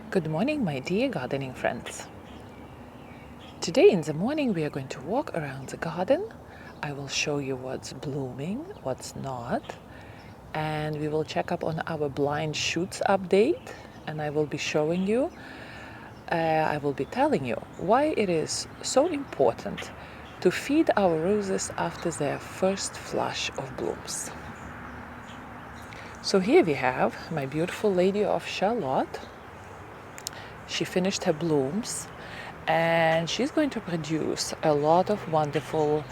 Good morning, my dear gardening friends. Today in the morning we are going to walk around the garden. I will show you what's blooming, what's not, and we will check up on our blind shoots update, and I will be showing you, I will be telling you why it is so important to feed our roses after their first flush of blooms. So here we have my beautiful Lady of Charlotte. She finished her blooms and she's going to produce a lot of wonderful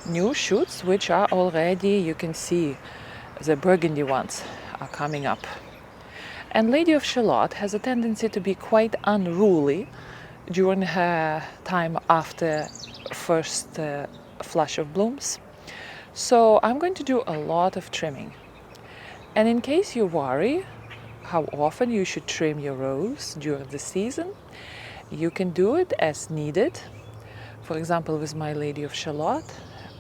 new shoots, which are already, you can see, the burgundy ones are coming up. And Lady of Charlotte has a tendency to be quite unruly during her time after first flush of blooms. So I'm going to do a lot of trimming. And in case you worry how often you should trim your rose during the season, you can do it as needed. For example, with my Lady of Charlotte,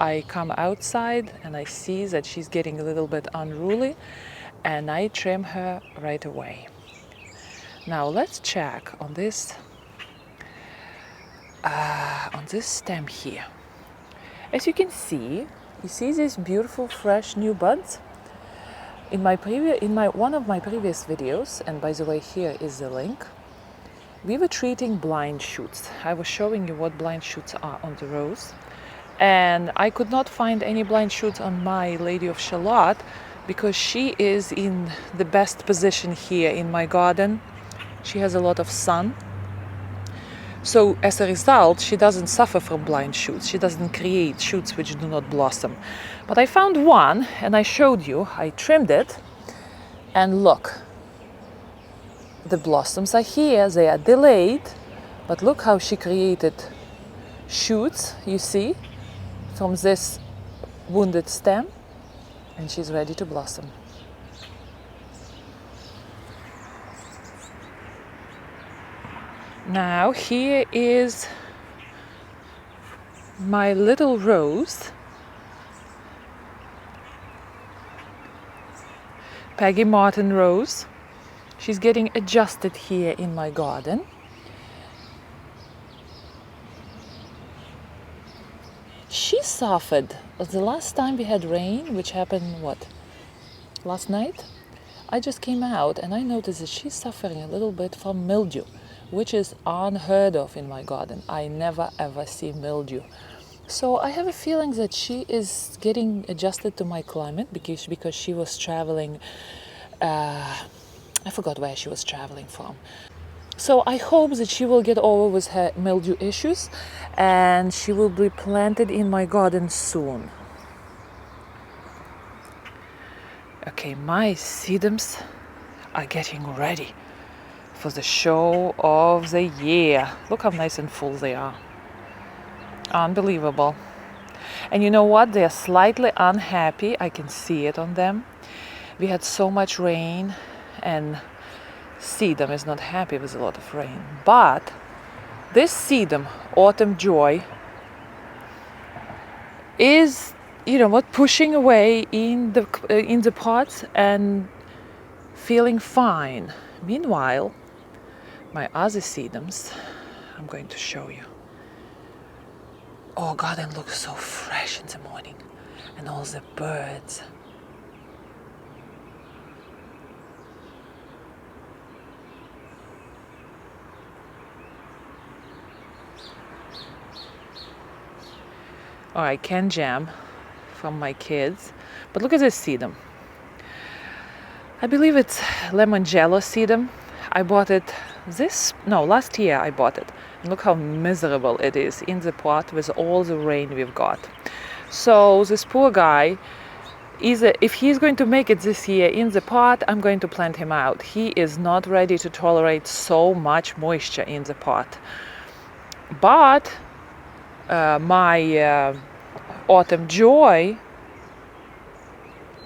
I come outside and I see that she's getting a little bit unruly, and I trim her right away. Now let's check on this stem here. As you can see, you see these beautiful fresh new buds. In one of my previous videos, and by the way, here is the link, we were treating blind shoots. I was showing you what blind shoots are on the rose, and I could not find any blind shoots on my Lady of Charlotte because she is in the best position here in my garden. She has a lot of sun. So as a result, she doesn't suffer from blind shoots. She doesn't create shoots which do not blossom. But I found one and I showed you, I trimmed it, and look, the blossoms are here, they are delayed, but look how she created shoots, you see, from this wounded stem, and she's ready to blossom. Now here is my little rose, Peggy Martin rose. She's getting adjusted here in my garden. She suffered. The last time we had rain, which happened, last night? I just came out and I noticed that she's suffering a little bit from mildew, which is unheard of in my garden. I never ever see mildew. So I have a feeling that she is getting adjusted to my climate because she was traveling, I forgot where she was traveling from. So I hope that she will get over with her mildew issues and she will be planted in my garden soon. Okay, my sedums are getting ready for the show of the year. Look how nice and full they are. Unbelievable. And you know what? They are slightly unhappy. I can see it on them. We had so much rain and Sedum is not happy with a lot of rain. But this Sedum, Autumn Joy, is, pushing away in the pots and feeling fine. Meanwhile, my other sedums, I'm going to show you. Oh, garden looks so fresh in the morning, and all the birds. All right, can jam from my kids, but look at this sedum. I believe it's lemon jello sedum. I bought it last year I bought it. And look how miserable it is in the pot with all the rain we've got. So this poor guy, if he's going to make it this year in the pot, I'm going to plant him out. He is not ready to tolerate so much moisture in the pot. But my Autumn Joy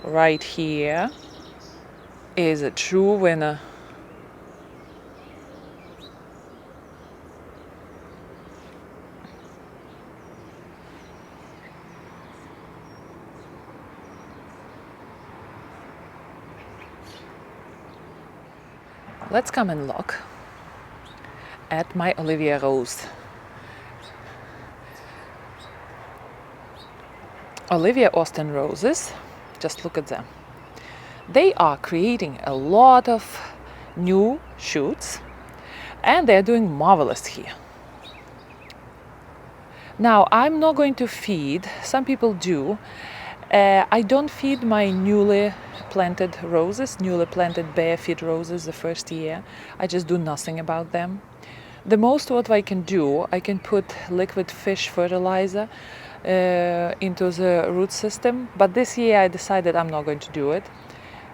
right here is a true winner. Let's come and look at my Olivia rose. Olivia Austin roses, just look at them. They are creating a lot of new shoots and they're doing marvelous here. Now, I'm not going to feed, some people do. I don't feed my newly planted roses, newly planted bare feed roses the first year. I just do nothing about them. The most what I can do, I can put liquid fish fertilizer into the root system, but this year I decided I'm not going to do it.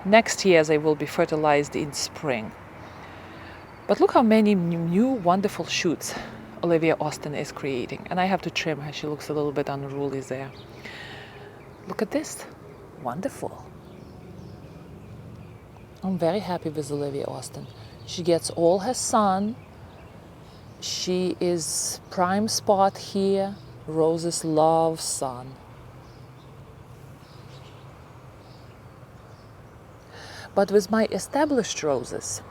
Next year they will be fertilized in spring. But look how many new wonderful shoots Olivia Austin is creating. And I have to trim her, she looks a little bit unruly there. Look at this, wonderful. I'm very happy with Olivia Austin. She gets all her sun. She is prime spot here. Roses love sun. But with my established roses,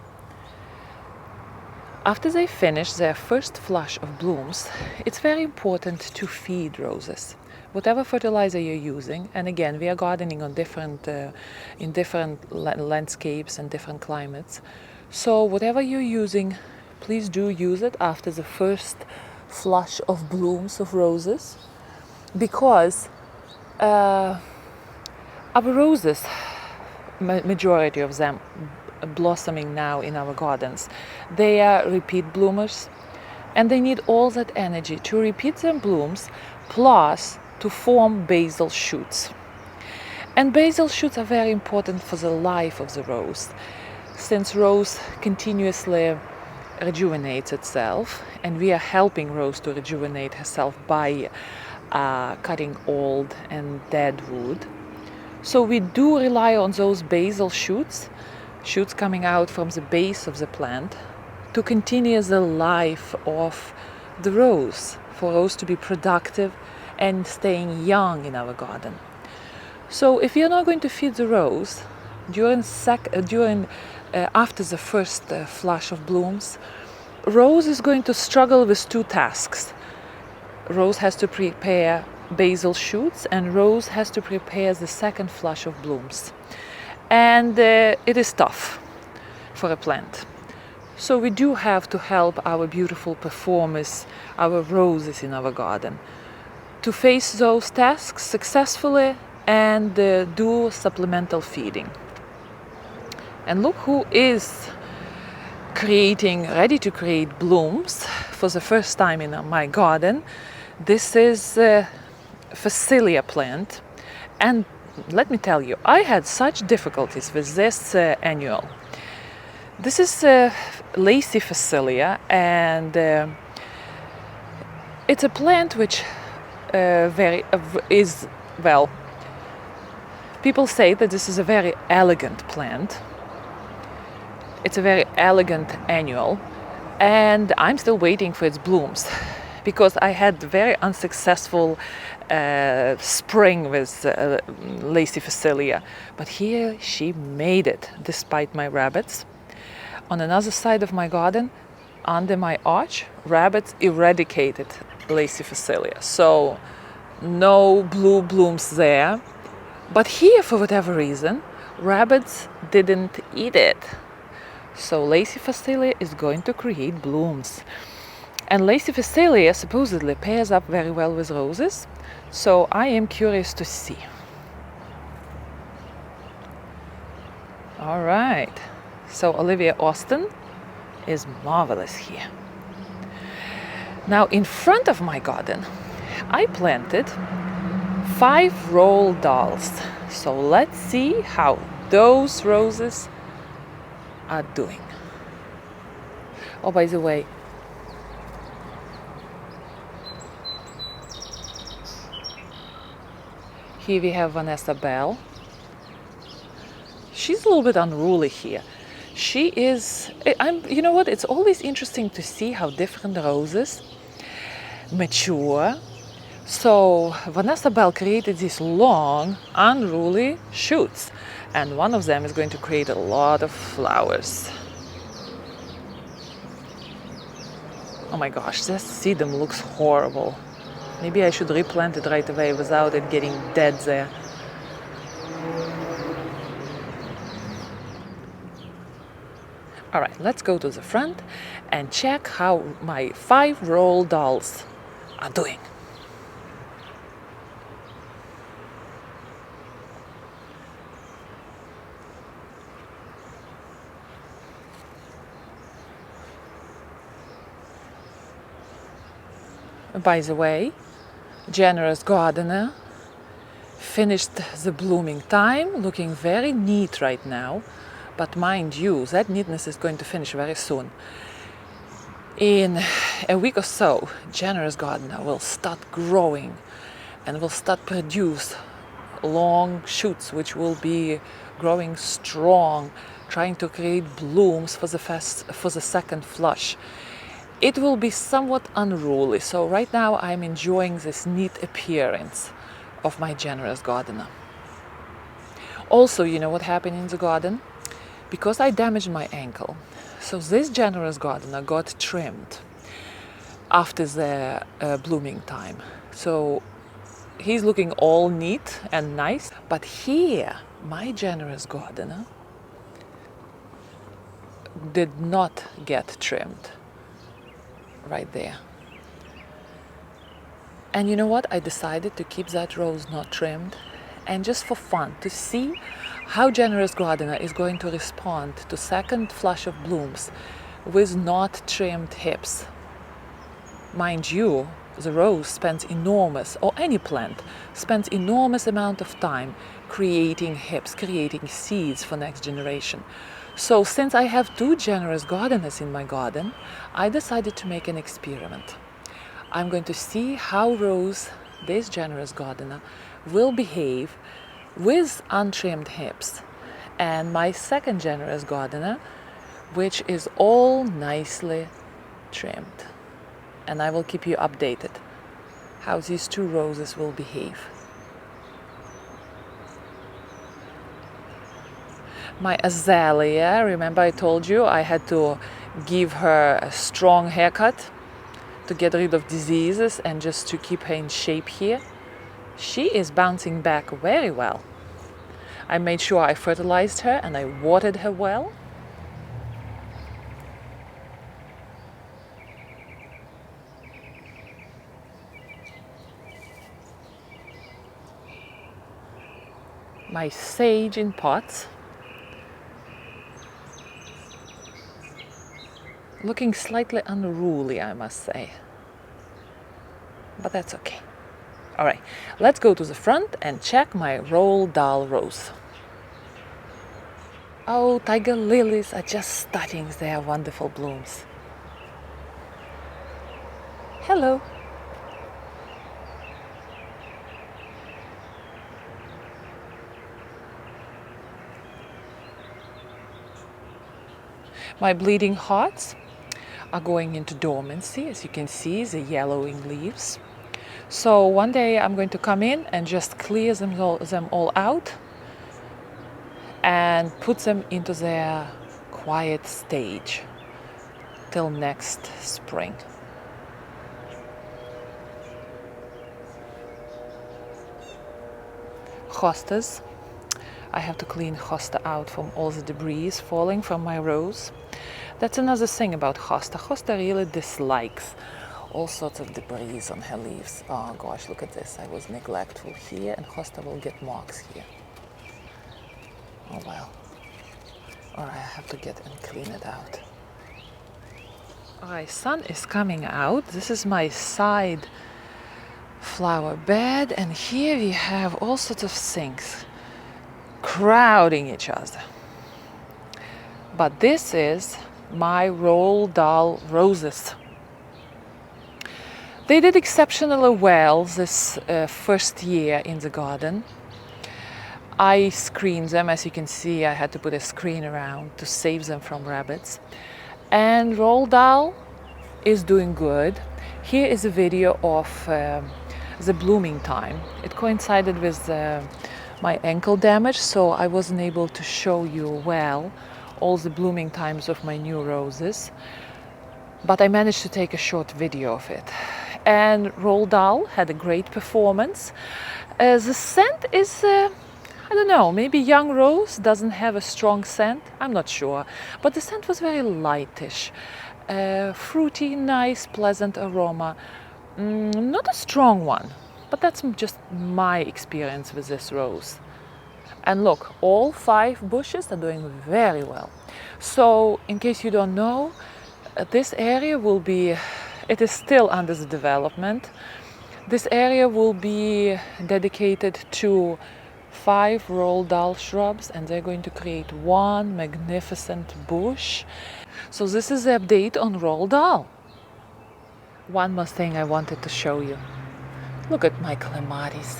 after they finish their first flush of blooms, it's very important to feed roses. Whatever fertilizer you're using, and again, we are gardening on in different landscapes and different climates. So whatever you're using, please do use it after the first flush of blooms of roses, because our roses, majority of them blossoming now in our gardens, they are repeat bloomers and they need all that energy to repeat their blooms plus to form basal shoots. And basal shoots are very important for the life of the rose, since rose continuously rejuvenates itself, and we are helping rose to rejuvenate herself by cutting old and dead wood. So we do rely on those basal shoots coming out from the base of the plant, to continue the life of the rose, for rose to be productive and staying young in our garden. So if you're not going to feed the rose after the first flush of blooms, rose is going to struggle with two tasks. Rose has to prepare basal shoots, and rose has to prepare the second flush of blooms. And it is tough for a plant. So we do have to help our beautiful performers, our roses in our garden, to face those tasks successfully and do supplemental feeding. And look who is ready to create blooms for the first time in my garden. This is Phacelia plant, and let me tell you, I had such difficulties with this annual. This is lacy Phacelia, and it's a plant which people say that this is a very elegant plant. It's a very elegant annual, and I'm still waiting for its blooms, because I had very unsuccessful spring with lacy Phacelia. But here she made it, despite my rabbits. On another side of my garden, under my arch, rabbits eradicated lacy Phacelia. So no blue blooms there. But here, for whatever reason, rabbits didn't eat it. So lacy Phacelia is going to create blooms. And lacy Phacelia supposedly pairs up very well with roses, so I am curious to see. All right, so Olivia Austin is marvelous here. Now in front of my garden, I planted 5 Roald Dahls. So let's see how those roses are doing. Oh, by the way, here we have Vanessa Bell. She's a little bit unruly here. She is, you know what, it's always interesting to see how different roses mature. So Vanessa Bell created these long, unruly shoots, and one of them is going to create a lot of flowers. Oh my gosh, this sedum looks horrible. Maybe I should replant it right away without it getting dead there. All right, let's go to the front and check how my 5 Roald Dahls are doing. By the way, Generous Gardener finished the blooming time, looking very neat right now. But mind you, that neatness is going to finish very soon. In a week or so, Generous Gardener will start growing and will start produce long shoots which will be growing strong, trying to create blooms for the second flush. It will be somewhat unruly, so right now I'm enjoying this neat appearance of my Generous Gardener. Also, you know what happened in the garden? Because I damaged my ankle, so this Generous Gardener got trimmed after the blooming time. So he's looking all neat and nice. But here, my Generous Gardener did not get trimmed. Right there. And you know what? I decided to keep that rose not trimmed, and just for fun, to see how Generous Gardener is going to respond to second flush of blooms with not trimmed hips. Mind you, the rose spends enormous, or any plant, spends enormous amount of time creating hips, creating seeds for next generation. So since I have 2 Generous Gardeners in my garden, I decided to make an experiment. I'm going to see how Rose, this Generous Gardener, will behave with untrimmed hips, and my second Generous Gardener, which is all nicely trimmed. And I will keep you updated how these 2 roses will behave. My azalea, remember I told you I had to give her a strong haircut to get rid of diseases and just to keep her in shape here. She is bouncing back very well. I made sure I fertilized her and I watered her well. My sage in pots, looking slightly unruly, I must say, but that's okay. All right, let's go to the front and check my Roald Dahl rose. Oh, tiger lilies are just starting their wonderful blooms. Hello. My bleeding hearts are going into dormancy, as you can see, the yellowing leaves. So one day I'm going to come in and just clear them all out and put them into their quiet stage till next spring. Hostas. I have to clean hosta out from all the debris falling from my rose. That's another thing about hosta. Hosta really dislikes all sorts of debris on her leaves. Oh gosh, look at this. I was neglectful here, and hosta will get marks here. Oh well. Alright, I have to get and clean it out. Alright, sun is coming out. This is my side flower bed, and here we have all sorts of things crowding each other. But this is my Roald Dahl roses. They did exceptionally well this first year in the garden. I screened them, as you can see. I had to put a screen around to save them from rabbits. And Roald Dahl is doing good. Here is a video of the blooming time. It coincided with my ankle damage, so I wasn't able to show you well all the blooming times of my new roses. but I managed to take a short video of it. And Roald Dahl had a great performance. The scent is, I don't know, maybe young rose doesn't have a strong scent, I'm not sure. But the scent was very lightish, fruity, nice, pleasant aroma. Not a strong one, but that's just my experience with this rose. And look, all 5 bushes are doing very well. So, in case you don't know, this area will be, it is still under the development. This area will be dedicated to 5 Roald Dahl shrubs, and they're going to create one magnificent bush. So this is the update on Roald Dahl. One more thing I wanted to show you. Look at my clematis.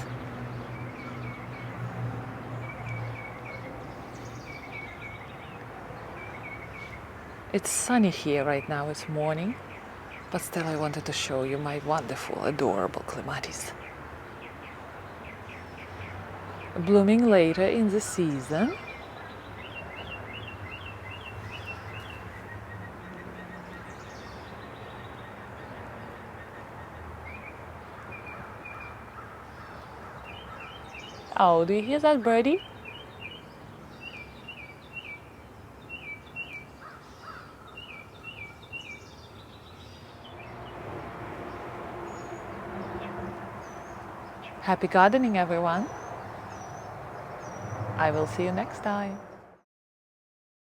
It's sunny here right now, it's morning, but still I wanted to show you my wonderful, adorable clematis. Blooming later in the season. Oh, do you hear that birdie? Happy gardening, everyone. I will see you next time.